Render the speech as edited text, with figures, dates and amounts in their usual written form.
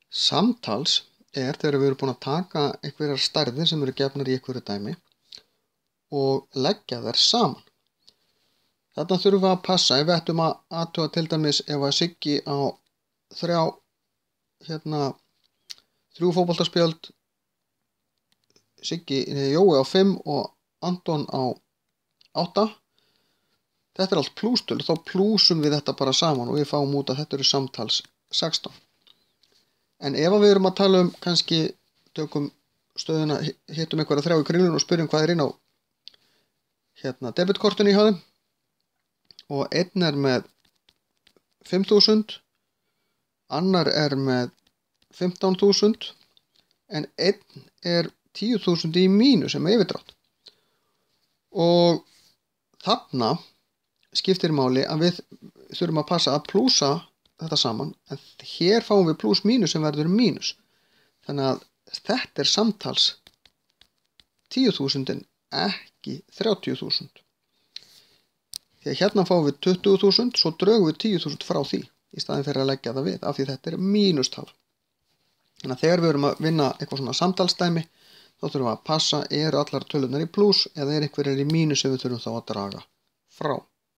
Samtals þegar við erum búin að taka einhverjar stærðir sem eru gefnar í einhverju dæmi og leggja þær saman. Þarna þurfum við að passa ef við ættum að athuga til dæmis ef að Siggi á þrjú fótboltaspjöld, Jói á 5 og Anton á 8. Þetta er allt plústölu, þá plúsum við þetta bara saman og við fáum út að þetta eru samtals 16. En ef við erum að tala um, kannski tökum stöðuna, hittum einhverja 3 í kringlunum og spyrjum hvað er inn á debitkortinu hjá þeim, og einn er með 5.000, annar er með 15.000, en einn er 10.000 í mínus sem yfirdrátt. Og þarna skiptir máli að við þurfum að passa að plúsa þetta saman, en hér fáum við plús mínus sem verður mínus. Þannig að þetta er samtals 10.000 en ekki 30.000. Því að hérna fáum við 20.000, svo drögum við 10.000 frá því í staðin fyrir að leggja það við, af því þetta er mínustala. Þannig að þegar við erum að vinna eitthvað svona samtalsdæmi, þá þurfum við að passa, eru allar tölurnar í plús eða er einhverjar í mínus sem við þurfum þá að draga frá.